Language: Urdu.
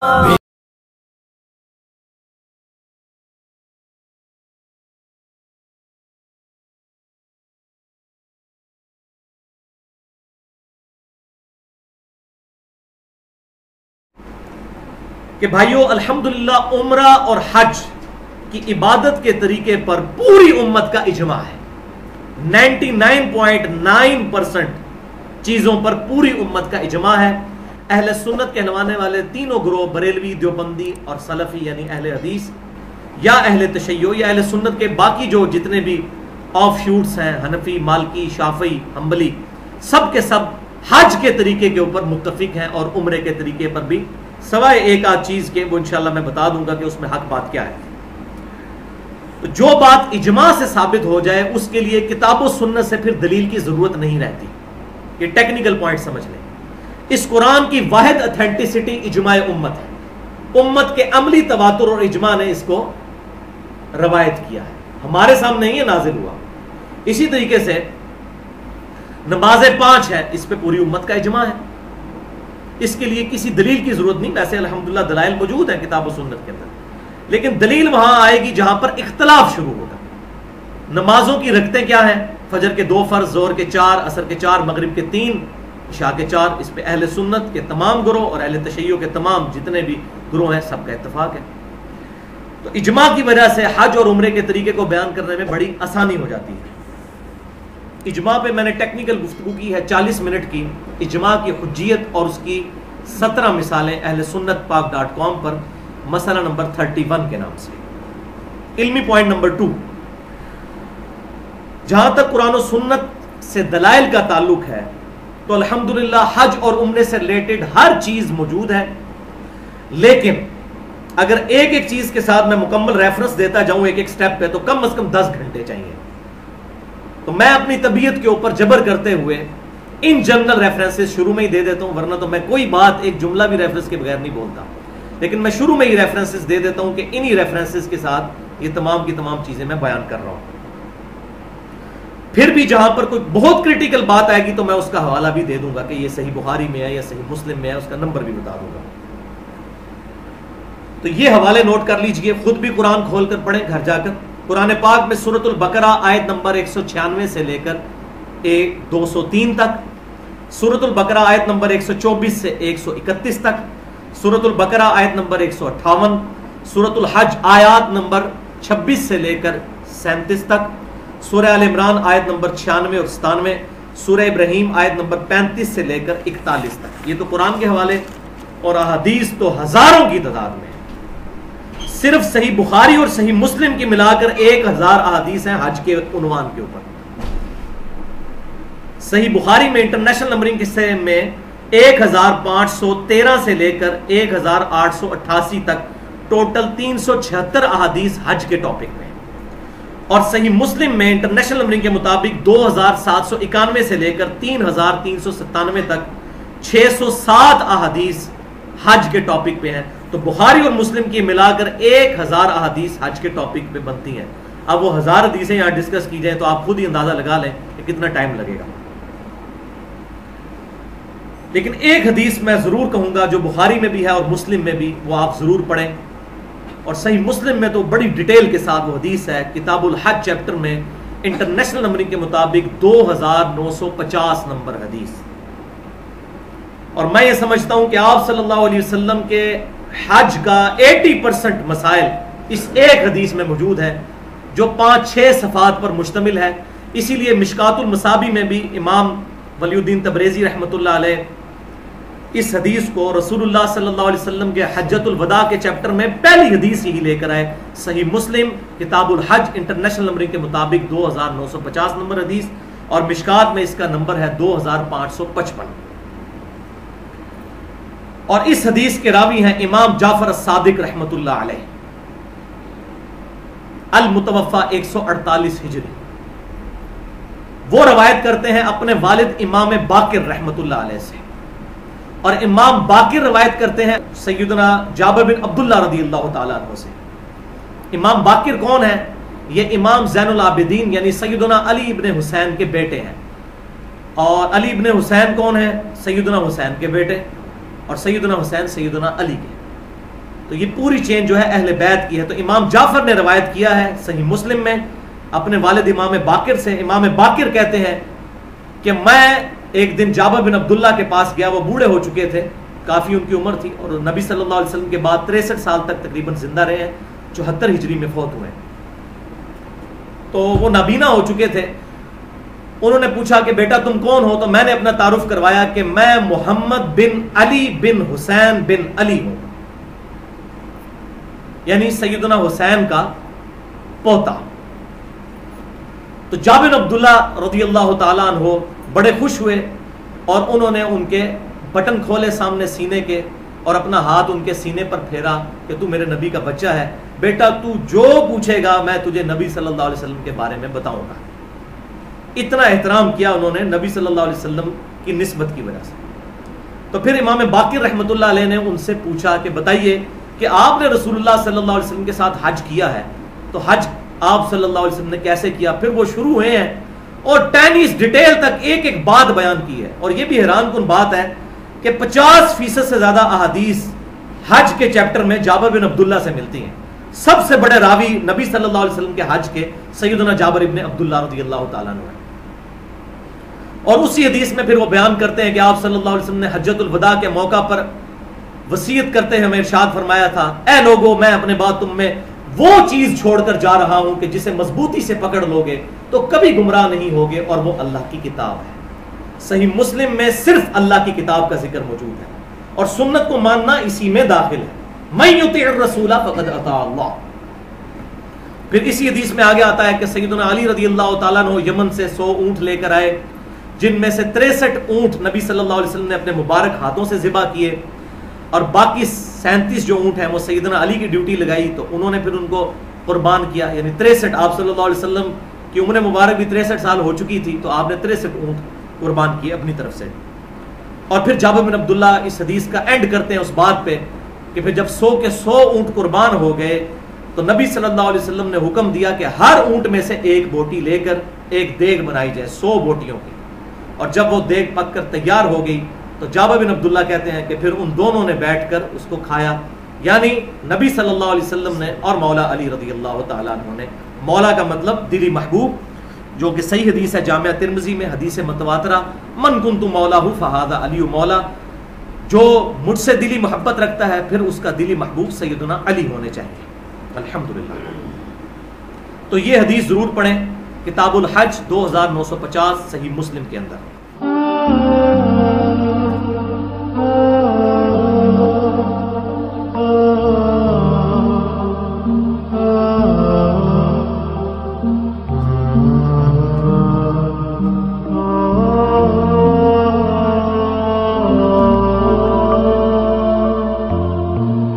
کہ بھائیو الحمدللہ عمرہ اور حج کی عبادت کے طریقے پر پوری امت کا اجماع ہے. 99.9% چیزوں پر پوری امت کا اجماع ہے. اہل سنت کہلوانے والے تینوں گروہ بریلوی، دیوبندی اور سلفی یعنی اہل حدیث یا اہل تشیع یا اہل سنت کے باقی جو جتنے بھی آف شوٹس ہیں، حنفی، مالکی، شافعی، حنبلی، سب کے سب حج کے طریقے کے اوپر متفق ہیں اور عمرے کے طریقے پر بھی سوائے ایک آدھ چیز کے، وہ انشاءاللہ میں بتا دوں گا کہ اس میں حق بات کیا ہے. جو بات اجماع سے ثابت ہو جائے اس کے لیے کتاب و سنت سے پھر دلیل کی ضرورت نہیں رہتی. یہ ٹیکنیکل پوائنٹ سمجھ لیں. اس قرآن کی واحد اتھینٹسٹی اجماع امت ہے. امت کے عملی تواتر اور اجماع نے اس کو روایت کیا ہے، ہمارے سامنے ہی یہ نازل ہوا. اسی طریقے سے نماز 5 ہے، اس پہ پوری امت کا اجماع ہے. اس کے لیے کسی دلیل کی ضرورت نہیں. ویسے الحمدللہ دلائل موجود ہیں کتاب و سنت کے اندر، لیکن دلیل وہاں آئے گی جہاں پر اختلاف شروع ہوگا. نمازوں کی رکعتیں کیا ہیں؟ فجر کے 2 فرض، ظہر کے 4، عصر کے 4، مغرب کے 3، عشاء کے 4. اس پہ اہل سنت کے تمام گروہ اور اہل تشیع کے تمام جتنے بھی گروہ ہیں سب کا اتفاق ہے. تو اجماع کی وجہ سے حج اور عمرے کے طریقے کو بیان کرنے میں بڑی آسانی ہو جاتی ہے. اجماع پہ میں نے ٹیکنیکل گفتگو کی ہے 40 منٹ کی. اجماع کی حجیت اور اس کی 17 مثالیں اہل سنت پاک.com پر مسئلہ نمبر 31 کے نام سے. علمی پوائنٹ نمبر 2، جہاں تک قرآن و سنت سے دلائل کا تعلق ہے تو الحمدللہ حج اور عمرے سے ریلیٹڈ ہر چیز موجود ہے. لیکن اگر ایک ایک چیز کے ساتھ میں مکمل ریفرنس دیتا جاؤں ایک ایک سٹیپ پہ تو کم از کم 10 گھنٹے چاہیے. تو میں اپنی طبیعت کے اوپر جبر کرتے ہوئے ان جنرل ریفرنسز شروع میں ہی دے دیتا ہوں، ورنہ تو میں کوئی بات ایک جملہ بھی ریفرنس کے بغیر نہیں بولتا. لیکن میں شروع میں ہی ریفرنسز دے دیتا ہوں کہ انہی ریفرنسز کے ساتھ یہ تمام کی تمام چیزیں میں بیان کر رہا ہوں. پھر بھی جہاں پر کوئی بہت کریٹیکل بات آئے گی تو میں اس کا حوالہ بھی دے دوں گا کہ یہ صحیح بخاری میں ہے یا صحیح مسلم میں ہے، اس کا نمبر بھی بتا دوں گا. تو یہ حوالے نوٹ کر لیجئے، خود بھی قرآن کھول کر پڑھیں گھر جا کر. قرآن پاک میں سورۃ البقرہ آیت نمبر 196 سے لے کر 203 تک، سورۃ البقرہ آیت نمبر 124 سے 131 تک، سورۃ البقرہ آیت نمبر 158، سورۃ الحج آیات نمبر 26 سے لے کر 37 تک، سورہ آل عمران آیت نمبر 96 اور 97، سورہ ابراہیم آیت نمبر 35 سے لے کر 41 تک. یہ تو قرآن کے حوالے، اور احادیث تو ہزاروں کی تعداد میں. صرف صحیح بخاری اور صحیح مسلم کی ملا کر 1000 احادیث ہیں حج کے عنوان کے اوپر. صحیح بخاری میں انٹرنیشنل نمبرنگ کے حصے میں 1513 سے لے کر 1888 تک ٹوٹل 376 احادیث حج کے ٹاپک میں، اور صحیح مسلم میں انٹرنیشنل نمبرنگ کے مطابق 2791 سے لے کر 3397 تک 607 احادیث حج کے ٹاپک پہ ہیں. تو بخاری اور مسلم کی ملا کر 1000 احادیث حج کے ٹاپک پہ بنتی ہیں. اب وہ 1000 حدیثیں یہاں ڈسکس کی جائیں تو آپ خود ہی اندازہ لگا لیں کہ کتنا ٹائم لگے گا. لیکن ایک حدیث میں ضرور کہوں گا جو بخاری میں بھی ہے اور مسلم میں بھی، وہ آپ ضرور پڑھیں. اور صحیح مسلم میں تو بڑی ڈیٹیل کے ساتھ وہ حدیث ہے کتاب الحج چیپٹر میں انٹرنیشنل نمبرنگ کے مطابق 2950 نمبر حدیث. اور میں یہ سمجھتا ہوں کہ آپ صلی اللہ علیہ وسلم کے حج کا 80% مسائل اس ایک حدیث میں موجود ہے جو 5-6 صفحات پر مشتمل ہے. اسی لیے مشکات المصابیح میں بھی امام ولی الدین تبریزی رحمۃ اللہ علیہ اس حدیث کو رسول اللہ صلی اللہ علیہ وسلم کے حجۃ الوداع کے چیپٹر میں پہلی حدیث یہی لے کر آئے. صحیح مسلم کتاب الحج انٹرنیشنل نمبرنگ کے مطابق 2950 نمبر حدیث، اور مشکات میں اس کا نمبر ہے 2555. اور اس حدیث کے راوی ہیں امام جعفر الصادق رحمۃ اللہ علیہ، المتوفى 148 ہجری. وہ روایت کرتے ہیں اپنے والد امام باقر رحمۃ اللہ علیہ سے، اور امام باقر روایت کرتے ہیں سیدنا جابر بن عبداللہ رضی اللہ تعالیٰ عنہ سے. امام باقر کون ہے؟ یہ امام زین العابدین یعنی سیدنا علی ابن حسین کے بیٹے ہیں. اور علی ابن حسین کون ہے؟ سیدنا حسین کے بیٹے، اور سیدنا حسین سیدنا علی کے. تو یہ پوری چین جو ہے اہل بیت کی ہے. تو امام جعفر نے روایت کیا ہے صحیح مسلم میں اپنے والد امام باقر سے. امام باقر کہتے ہیں کہ میں ایک دن جابر بن عبداللہ کے پاس گیا. وہ بوڑھے ہو چکے تھے, کافی ان کی عمر تھی, اور نبی صلی اللہ علیہ وسلم کے بعد 63 سال تک تقریباً زندہ رہے ہیں, 74 ہجری میں فوت ہوئے. تو وہ نابینا ہو چکے تھے. انہوں نے پوچھا کہ بیٹا تم کون ہو؟ تو میں نے اپنا تعارف کروایا کہ میں محمد بن علی بن حسین بن علی ہوں, یعنی سیدنا حسین کا پوتا. تو جابر بن عبداللہ رضی اللہ تعالیٰ عنہ بڑے خوش ہوئے اور انہوں نے ان کے بٹن کھولے سامنے سینے کے اور اپنا ہاتھ ان کے سینے پر پھیرا کہ تو میرے نبی کا بچہ ہے, بیٹا تو جو پوچھے گا میں تجھے نبی صلی اللہ علیہ وسلم کے بارے میں بتاؤں گا. اتنا احترام کیا انہوں نے نبی صلی اللہ علیہ وسلم کی نسبت کی وجہ سے. تو پھر امام باقر رحمۃ اللہ علیہ نے ان سے پوچھا کہ بتائیے کہ آپ نے رسول اللہ صلی اللہ علیہ وسلم کے ساتھ حج کیا ہے, تو حج آپ صلی اللہ علیہ وسلم نے کیسے کیا؟ پھر وہ شروع ہوئے ہیں اور ٹینیس ڈیٹیل تک ایک ایک بات بیان کی ہے. اور یہ بھی حیران کن بات ہے کہ 50% سے زیادہ احادیث حج کے چیپٹر میں جابر بن عبداللہ سے ملتی ہیں. سب سے بڑے راوی نبی صلی اللہ علیہ وسلم کے حج کے سیدنا جابر ابن عبداللہ رضی اللہ تعالیٰ عنہ. اور اسی حدیث میں پھر وہ بیان کرتے ہیں کہ آپ صلی اللہ علیہ وسلم نے حجۃ الوداع کے موقع پر وصیت کرتے ہیں ہمیں ارشاد فرمایا تھا, اے لوگو میں اپنے بعد تم میں وہ چیز چھوڑ کر جا رہا ہوں کہ جسے مضبوطی سے پکڑ لوگے تو کبھی گمراہ نہیں ہوگے, اور وہ اللہ کی کتاب ہے. صحیح مسلم میں صرف اللہ کی کتاب کا ذکر موجود ہے اور سنت کو ماننا اسی میں داخل ہے. من یطع الرسول فقد اطاع اللہ. پھر اسی حدیث میں آگے آتا ہے کہ سیدنا علی رضی اللہ تعالیٰ عنہ یمن سے 100 اونٹ لے کر آئے, جن میں سے 63 اونٹ نبی صلی اللہ علیہ وسلم نے اپنے مبارک ہاتھوں سے ذبح کیے, اور باقی 37 جو اونٹ ہیں وہ سیدنا علی کی ڈیوٹی لگائی تو انہوں نے پھر ان کو قربان کیا. یعنی 63, آپ صلی اللہ علیہ وسلم کی عمر مبارک بھی 63 سال ہو چکی تھی, تو آپ نے 63 اونٹ قربان کیے اپنی طرف سے. اور پھر جابر بن عبداللہ اس حدیث کا اینڈ کرتے ہیں اس بات پہ کہ پھر جب 100 کے 100 اونٹ قربان ہو گئے تو نبی صلی اللہ علیہ وسلم نے حکم دیا کہ ہر اونٹ میں سے ایک بوٹی لے کر ایک دیگ بنائی جائے 100 بوٹیوں کی. اور جب وہ دیگ پک کر تیار ہو گئی تو جابر بن عبداللہ کہتے ہیں کہ پھر ان دونوں نے بیٹھ کر اس کو کھایا, یعنی نبی صلی اللہ علیہ وسلم نے اور مولا علی رضی اللہ تعالیٰ عنہ نے. مولا کا مطلب دلی محبوب, جو کہ صحیح حدیث ہے جامعہ ترمذی میں حدیث متواترہ, من کنت مولاہ فہذا علی مولا, جو مجھ سے دلی محبت رکھتا ہے پھر اس کا دلی محبوب سیدنا علی ہونے چاہیے. الحمدللہ. تو یہ حدیث ضرور پڑھیں, کتاب الحج 2950 صحیح مسلم کے اندر.